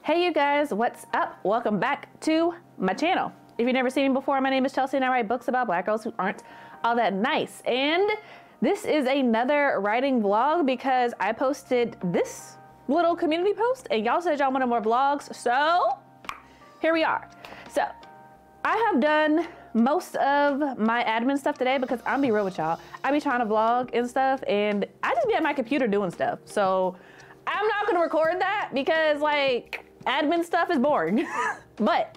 Hey you guys, what's up? Welcome back to my channel. If you've never seen me before, my name is Chelsea and I write books about black girls who aren't all that nice. And this is another writing vlog because I posted this little community post and y'all said y'all wanted more vlogs, so here we are. So I have done most of my admin stuff today because I'm be real with y'all. I be trying to vlog and stuff and I just be at my computer doing stuff. So I'm not gonna record that because like admin stuff is boring. But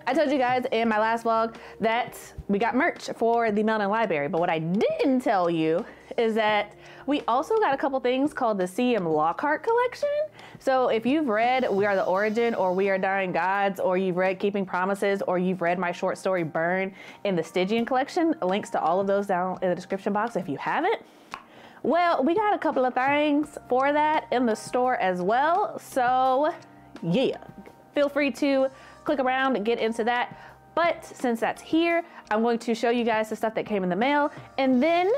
I told you guys in my last vlog that we got merch for the Melanin library. But what I didn't tell you is that we also got a couple things called the C.M. Lockhart collection. So if you've read We Are the Origin or We Are Dying Gods, or you've read Keeping Promises, or you've read my short story Burn in the Stygian collection, links to all of those down in the description box if you haven't. Well, we got a couple of things for that in the store as well. So yeah, feel free to click around and get into that. But since that's here, I'm going to show you guys the stuff that came in the mail. And then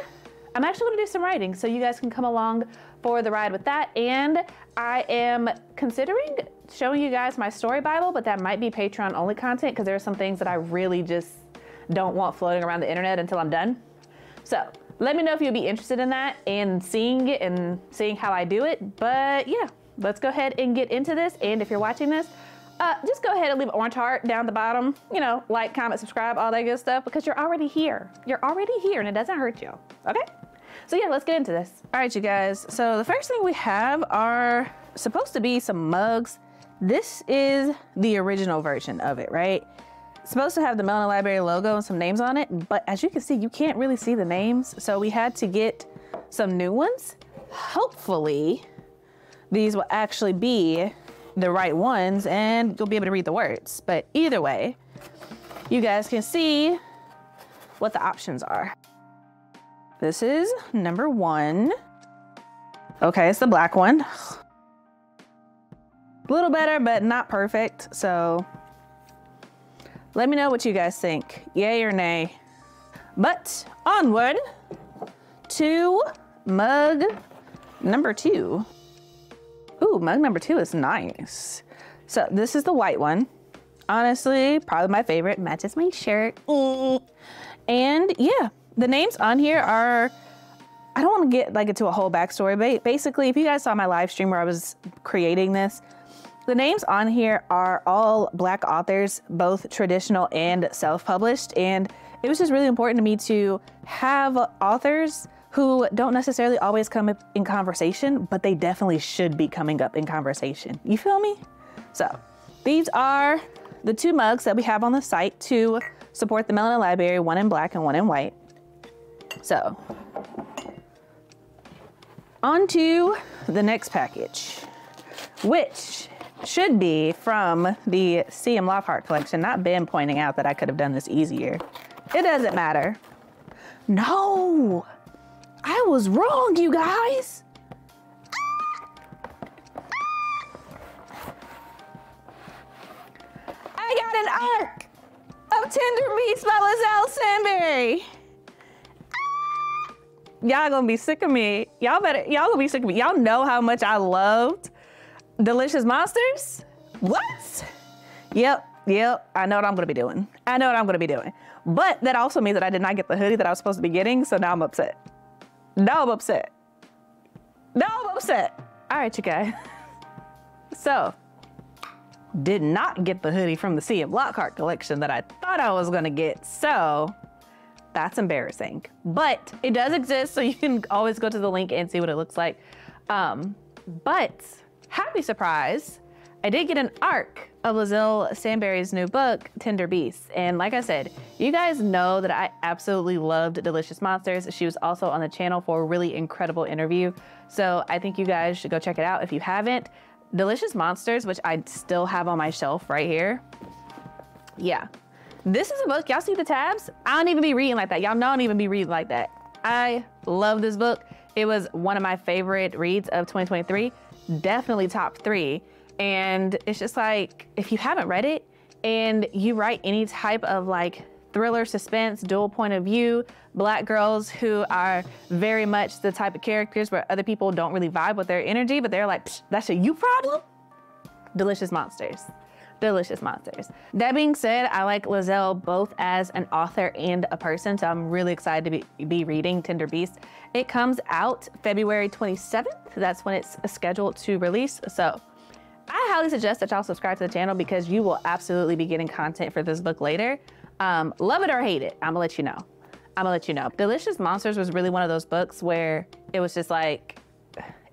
I'm actually gonna do some writing so you guys can come along for the ride with that. And I am considering showing you guys my story Bible, but that might be Patreon only content because there are some things that I really just don't want floating around the internet until I'm done. So let me know if you'd be interested in that and seeing it and seeing how I do it. But yeah, let's go ahead and get into this. And if you're watching this, just go ahead and leave an orange heart down the bottom, you know, like, comment, subscribe, all that good stuff, because you're already here. You're already here and it doesn't hurt you, okay? So yeah, let's get into this. All right, you guys. So the first thing we have are supposed to be some mugs. This is the original version of it, right? It's supposed to have the Melanin Library logo and some names on it, but as you can see, you can't really see the names. So we had to get some new ones. Hopefully these will actually be the right ones and you'll be able to read the words. But either way, you guys can see what the options are. This is number 1. Okay, it's the black one. A little better, but not perfect. So let me know what you guys think, yay or nay. But onward to mug number 2. Ooh, mug number 2 is nice. So this is the white one. Honestly, probably my favorite, matches my shirt. And yeah, the names on here are, I don't want to get like into a whole backstory, but basically if you guys saw my live stream where I was creating this, the names on here are all black authors, both traditional and self-published. And it was just really important to me to have authors who don't necessarily always come up in conversation, but they definitely should be coming up in conversation. You feel me? So these are the 2 mugs that we have on the site to support the Melanin Library, one in black and one in white. So on to the next package, which should be from the C.M. Lockhart collection, not Ben pointing out that I could have done this easier. It doesn't matter. No, I was wrong, you guys. I got an arc of Tender Beats by Lizelle Sandberry. Y'all gonna be sick of me. Y'all gonna be sick of me. Y'all know how much I loved Delicious Monsters? What? Yep, I know what I'm gonna be doing. I know what I'm gonna be doing. But that also means that I did not get the hoodie that I was supposed to be getting, so now I'm upset. Now I'm upset. Now I'm upset. All right, you guys. So, did not get the hoodie from the C.M. Lockhart collection that I thought I was gonna get, so that's embarrassing. But it does exist, so you can always go to the link and see what it looks like. But happy surprise, I did get an arc of Lizelle Sandberry's new book, Tender Beasts. And like I said, you guys know that I absolutely loved Delicious Monsters. She was also on the channel for a really incredible interview. So I think you guys should go check it out if you haven't. Delicious Monsters, which I still have on my shelf right here. Yeah, this is a book, y'all see the tabs? I don't even be reading like that. Y'all know I don't even be reading like that. I love this book. It was one of my favorite reads of 2023, definitely top 3. And it's just like, if you haven't read it and you write any type of like thriller, suspense, dual point of view, black girls who are very much the type of characters where other people don't really vibe with their energy, but they're like, that's a you problem? delicious monsters. Delicious monsters. That being said, I like Lizelle both as an author and a person, so I'm really excited to be reading Tender Beast. It comes out February 27th. That's when it's scheduled to release. So I highly suggest that y'all subscribe to the channel because you will absolutely be getting content for this book later. Love it or hate it, I'm gonna let you know. I'm gonna let you know. Delicious Monsters was really one of those books where it was just like,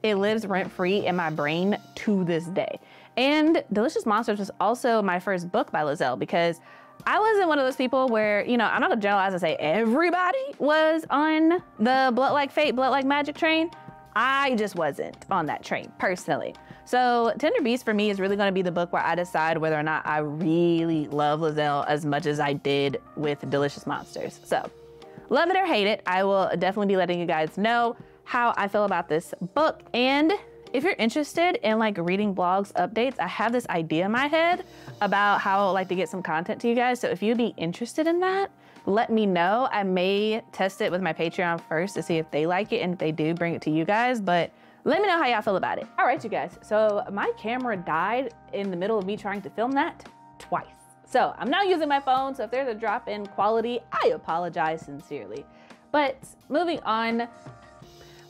it lives rent-free in my brain to this day. And Delicious Monsters was also my first book by Lizelle because I wasn't one of those people where, you know, I'm not gonna generalize and say everybody was on the Blood Like Fate, Blood Like Magic train. I just wasn't on that train personally. So Tender Beast for me is really gonna be the book where I decide whether or not I really love Lizelle as much as I did with Delicious Monsters. So love it or hate it, I will definitely be letting you guys know how I feel about this book. And if you're interested in like reading blogs, updates, I have this idea in my head about how I would like to get some content to you guys. So if you'd be interested in that, let me know. I may test it with my Patreon first to see if they like it, and if they do, bring it to you guys, but let me know how y'all feel about it. All right, you guys, so my camera died in the middle of me trying to film that twice. So I'm now using my phone, so if there's a drop in quality, I apologize sincerely. But moving on,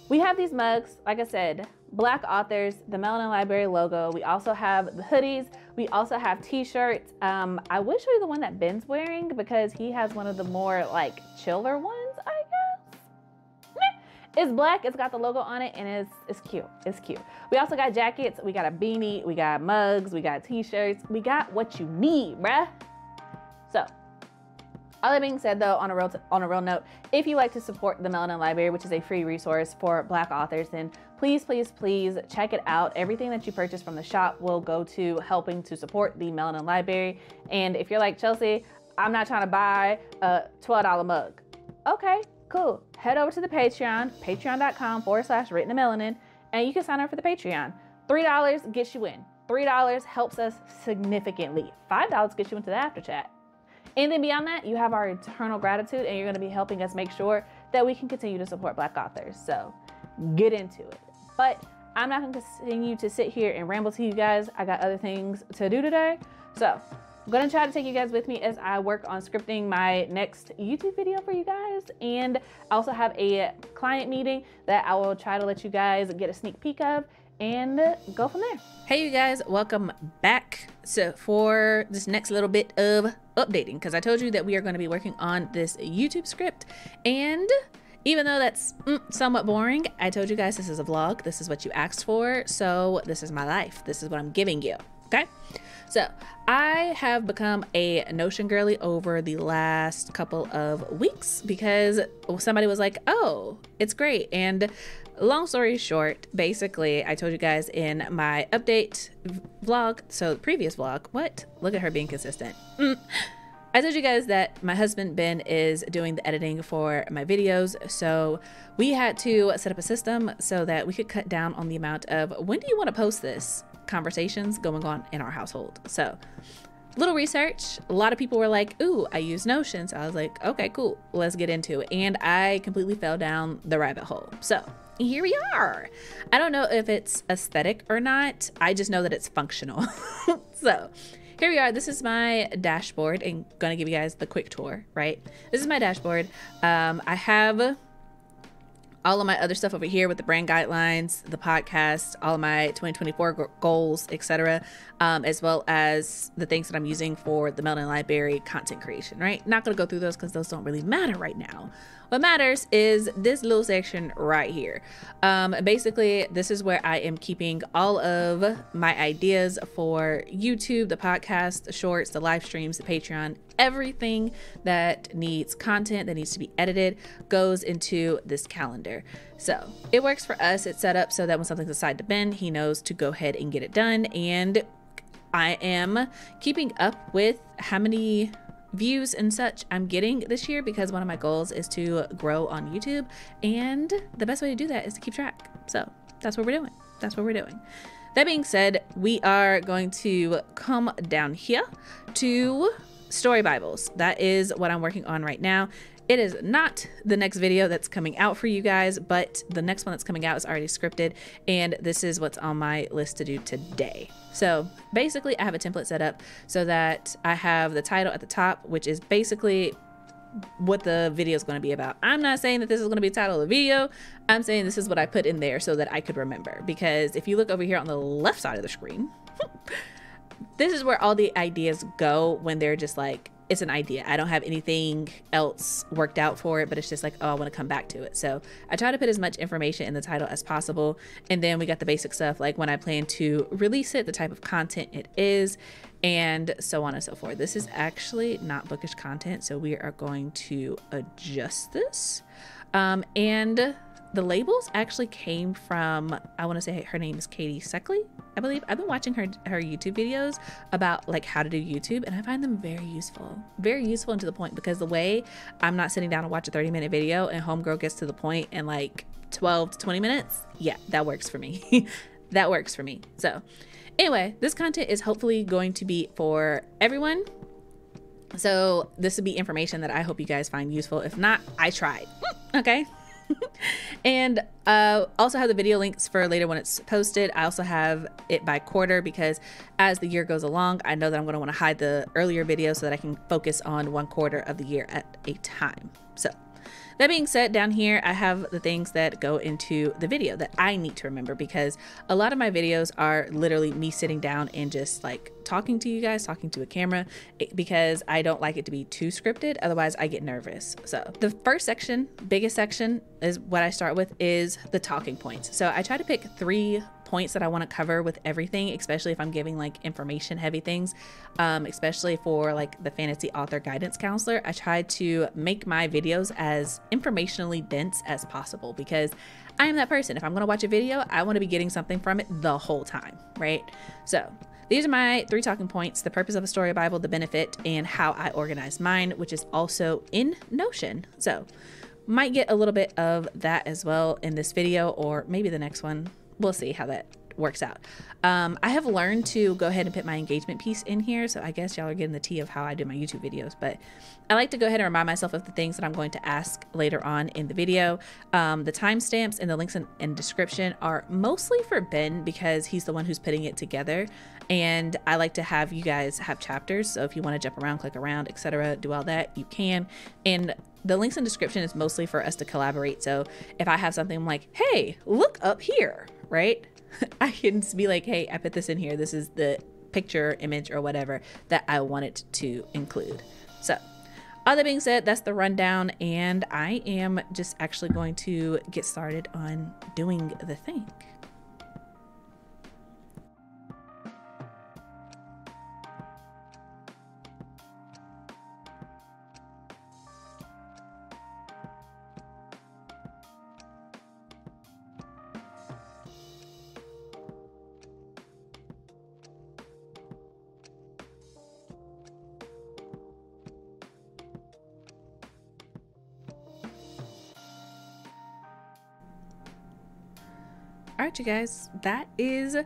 we have these mugs, like I said, Black authors, the Melanin Library logo. We also have the hoodies. We also have t-shirts. I will show you the one that Ben's wearing because he has one of the more like chiller ones, I guess. It's black, it's got the logo on it, and it's cute, it's cute. We also got jackets, we got a beanie, we got mugs, we got t-shirts. We got what you need, bruh. So, all that being said though, on a real note, if you like to support the Melanin Library, which is a free resource for Black authors, then please, please, please check it out. Everything that you purchase from the shop will go to helping to support the Melanin Library. And if you're like, Chelsea, I'm not trying to buy a $12 mug. Okay, cool. Head over to the Patreon, patreon.com/writtentomelanin, and you can sign up for the Patreon. $3 gets you in. $3 helps us significantly. $5 gets you into the after chat. And then beyond that, you have our eternal gratitude, and you're gonna be helping us make sure that we can continue to support Black authors. So get into it. But I'm not gonna continue to sit here and ramble to you guys. I got other things to do today. So I'm gonna try to take you guys with me as I work on scripting my next YouTube video for you guys. And I also have a client meeting that I will try to let you guys get a sneak peek of and go from there. Hey you guys, welcome back. So for this next little bit of updating, because I told you that we are going to be working on this YouTube script, and even though that's somewhat boring, I told you guys this is a vlog, this is what you asked for, so this is my life, this is what I'm giving you. Okay, so I have become a Notion girly over the last couple of weeks because somebody was like, oh, it's great. And long story short, basically, I told you guys in my update vlog, so the previous vlog, what? Look at her being consistent. I told you guys that my husband, Ben, is doing the editing for my videos. So we had to set up a system so that we could cut down on the amount of, when do you want to post this? Conversations going on in our household. So little research, a lot of people were like, ooh, I use Notion. So I was like, okay, cool, let's get into it. And I completely fell down the rabbit hole. So here we are. I don't know if it's aesthetic or not. I just know that it's functional. So here we are. This is my dashboard, and gonna give you guys the quick tour, right? This is my dashboard. I have all of my other stuff over here with the brand guidelines, the podcast, all of my 2024 goals, etc., as well as the things that I'm using for the Melanin Library content creation, right? Not gonna go through those because those don't really matter right now. What matters is this little section right here. Basically, this is where I am keeping all of my ideas for YouTube, the podcast, the shorts, the live streams, the Patreon, everything that needs content, that needs to be edited, goes into this calendar. So it works for us. It's set up so that when something's assigned to Ben, he knows to go ahead and get it done. And I am keeping up with how many views and such I'm getting this year, because one of my goals is to grow on YouTube, and the best way to do that is to keep track. So that's what we're doing. That's what we're doing. That being said, we are going to come down here to story Bibles. That is what I'm working on right now. it is not the next video that's coming out for you guys, but the next one that's coming out is already scripted, and this is what's on my list to do today. So basically I have a template set up so that I have the title at the top, which is basically what the video is going to be about. I'm not saying that this is going to be the title of the video. I'm saying this is what I put in there so that I could remember, because if you look over here on the left side of the screen, this is where all the ideas go when they're just like, it's an idea. I don't have anything else worked out for it, but it's just like, oh, I want to come back to it. So I try to put as much information in the title as possible. And then we got the basic stuff, like when I plan to release it, the type of content it is, and so on and so forth. This is actually not bookish content, so we are going to adjust this. And the labels actually came from, I want to say her name is Katie Seckley, I believe. I've been watching her YouTube videos about like how to do YouTube, and I find them very useful and to the point, because the way I'm not sitting down to watch a 30-minute video and homegirl gets to the point in like 12 to 20 minutes. Yeah, that works for me. That works for me. So anyway, this content is hopefully going to be for everyone. So this would be information that I hope you guys find useful. If not, I tried. Okay. And also have the video links for later when it's posted. I also have it by quarter, because as the year goes along, I know that I'm going to want to hide the earlier videos so that I can focus on 1/4 of the year at a time. So that being said, down here I have the things that go into the video that I need to remember, because a lot of my videos are literally me sitting down and just like talking to you guys, talking to a camera, because I don't like it to be too scripted. Otherwise I get nervous. So the first section, biggest section, is what I start with, is the talking points. So I try to pick 3 points that I want to cover with everything, especially if I'm giving like information heavy things, especially for like the fantasy author guidance counselor. I try to make my videos as informationally dense as possible, because I am that person. If I'm going to watch a video, I want to be getting something from it the whole time, right? So these are my 3 talking points: the purpose of a story Bible, the benefit, and how I organize mine, which is also in Notion. So might get a little bit of that as well in this video, or maybe the next one. We'll see how that works out. I have learned to go ahead and put my engagement piece in here, so I guess y'all are getting the tea of how I do my YouTube videos, but I like to go ahead and remind myself of the things that I'm going to ask later on in the video. The timestamps and the links in description are mostly for Ben, because he's the one who's putting it together, and I like to have you guys have chapters, so if you want to jump around, click around, etc., do all that, you can. And the links in description is mostly for us to collaborate. So if I have something, I'm like, hey, look up here, right? I can be like, hey, I put this in here. This is the picture, image, or whatever that I wanted to include. So all that being said, that's the rundown, and I am just actually going to get started on doing the thing. All right, you guys, that is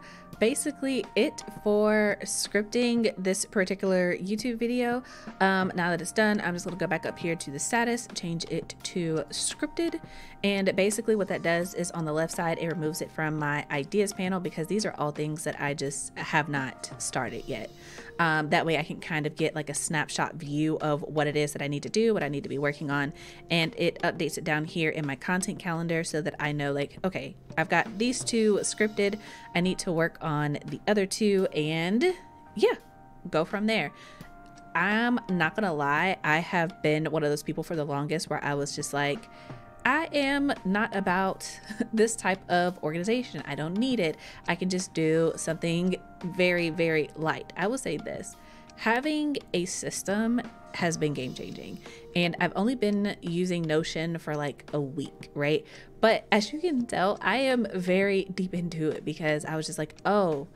basically it for scripting this particular YouTube video. Now that it's done, I'm just going to go back up here to the status, change it to scripted, and basically what that does is on the left side, it removes it from my ideas panel, because these are all things that I just have not started yet. That way I can kind of get like a snapshot view of what it is that I need to do, what I need to be working on, and it updates it down here in my content calendar so that I know, like, okay, I've got these 2 scripted, I need to work on the other 2, and yeah, go from there. I'm not gonna lie, I have been one of those people for the longest where I was just like, I am not about this type of organization. I don't need it. I can just do something very, very light. I will say this, having a system has been game changing, and I've only been using Notion for like a week, right? But as you can tell, I am very deep into it, because I was just like, oh,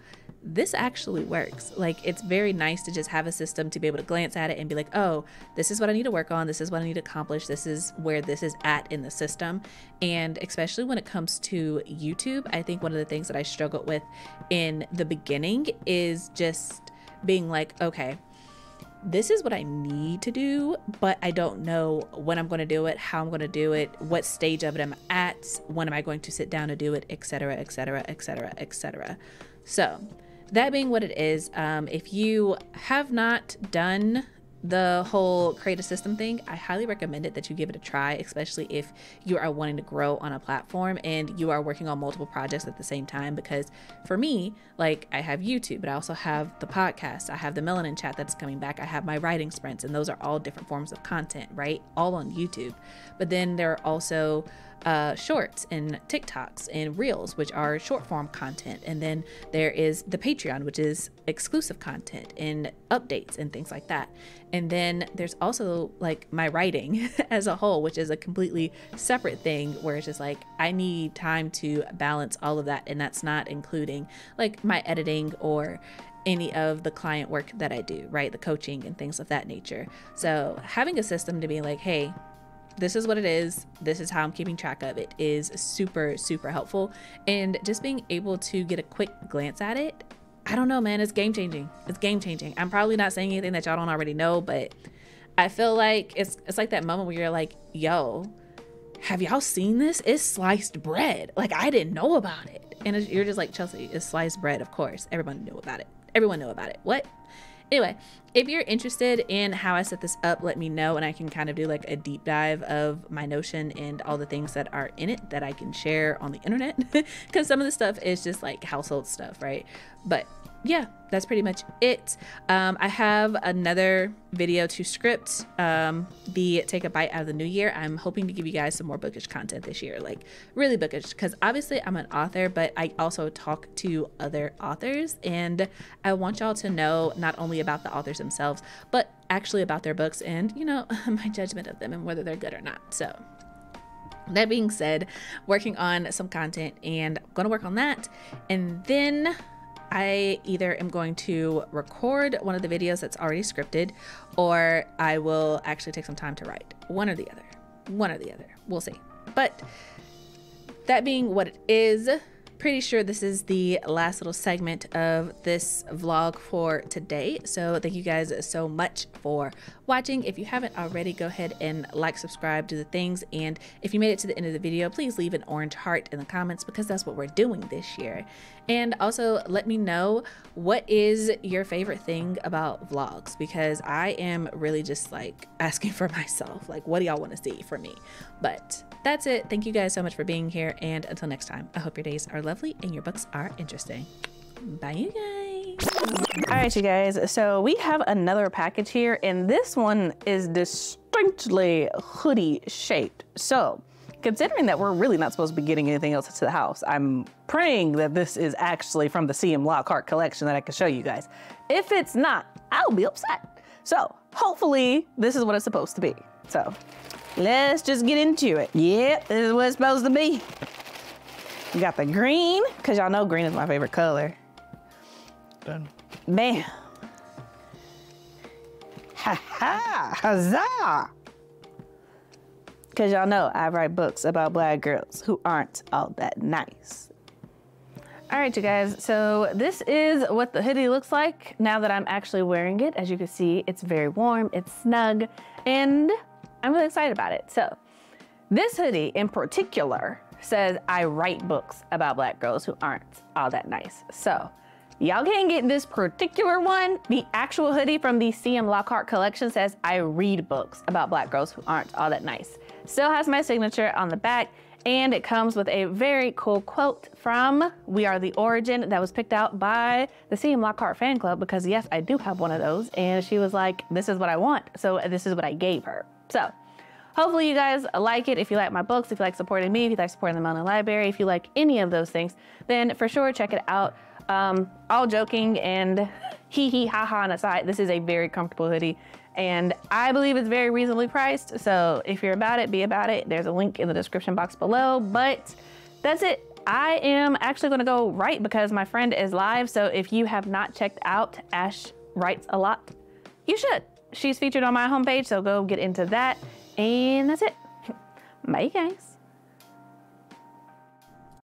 this actually works. Like, it's very nice to just have a system to be able to glance at it and be like, oh, this is what I need to work on. This is what I need to accomplish. This is where this is at in the system. And especially when it comes to YouTube, I think one of the things that I struggled with in the beginning is just being like, okay, this is what I need to do, but I don't know when I'm going to do it, how I'm going to do it, what stage of it I'm at, when am I going to sit down to do it, etc., etc., etc., etc. So that being what it is, if you have not done the whole create a system thing, I highly recommend it that you give it a try, especially if you are wanting to grow on a platform and you are working on multiple projects at the same time. Because for me, like, I have YouTube, but I also have the podcast, I have the Melanin chat that's coming back, I have my writing sprints, and those are all different forms of content, right? All on YouTube. But then there are also shorts and TikToks and reels, which are short form content. And then there is the Patreon, which is exclusive content and updates and things like that. And then there's also like my writing as a whole, which is a completely separate thing where it's just like, I need time to balance all of that. And that's not including like my editing or any of the client work that I do, right? The coaching and things of that nature. So having a system to be like, hey, this is what it is, this is how I'm keeping track of it, is super, super helpful. And just being able to get a quick glance at it, I don't know, man, it's game changing. It's game changing. I'm probably not saying anything that y'all don't already know, but I feel like it's like that moment where you're like, yo, have y'all seen this? It's sliced bread. Like, I didn't know about it. And you're just like, Chelsea, it's sliced bread. Of course, everyone knew about it. Everyone knew about it. What? Anyway, if you're interested in how I set this up, let me know, and I can kind of do like a deep dive of my Notion and all the things that are in it that I can share on the internet, because some of the stuff is just like household stuff, right? But yeah, that's pretty much it. I have another video to script, the Take a Bite Out of the New Year. I'm hoping to give you guys some more bookish content this year, like really bookish, because obviously I'm an author, but I also talk to other authors, and I want y'all to know not only about the authors themselves, but actually about their books and, you know, my judgment of them and whether they're good or not. So that being said, working on some content and I'm gonna work on that, and then I either am going to record one of the videos that's already scripted, or I will actually take some time to write. One or the other. One or the other. We'll see. But that being what it is, pretty sure this is the last little segment of this vlog for today. So thank you guys so much for watching. If you haven't already, go ahead and like, subscribe, do the things. And if you made it to the end of the video, please leave an orange heart in the comments, because that's what we're doing this year. And also let me know, what is your favorite thing about vlogs? Because I am really just like asking for myself, like, what do y'all want to see from me? But that's it. Thank you guys so much for being here. And until next time, I hope your days are lovely and your books are interesting. Bye, you guys. All right, you guys. So we have another package here, and this one is distinctly hoodie shaped. So considering that we're really not supposed to be getting anything else to the house, I'm praying that this is actually from the C.M. Lockhart collection that I can show you guys. If it's not, I'll be upset. So hopefully this is what it's supposed to be. So let's just get into it. Yep, this is what it's supposed to be. We got the green, because y'all know green is my favorite color. Done. Bam. Ha ha, huzzah. Because y'all know I write books about Black girls who aren't all that nice. All right, you guys, so this is what the hoodie looks like now that I'm actually wearing it. As you can see, it's very warm, it's snug, and I'm really excited about it. So this hoodie in particular says I write books about Black girls who aren't all that nice. So y'all can't get this particular one. The actual hoodie from the C.M. Lockhart collection says I read books about Black girls who aren't all that nice. Still has my signature on the back, and it comes with a very cool quote from We Are the Origin that was picked out by the C.M. Lockhart fan club, because yes, I do have one of those, and she was like, this is what I want, so this is what I gave her. So hopefully you guys like it. If you like my books, if you like supporting me, if you like supporting the Melanin Library, if you like any of those things, then for sure check it out. All joking and hee hee ha ha on the side, this is a very comfortable hoodie, and I believe it's very reasonably priced. So if you're about it, be about it. There's a link in the description box below, but that's it. I am actually gonna go write because my friend is live. So if you have not checked out Ash Writes a Lot, you should. She's featured on my homepage, so go get into that. And that's it. Bye, guys.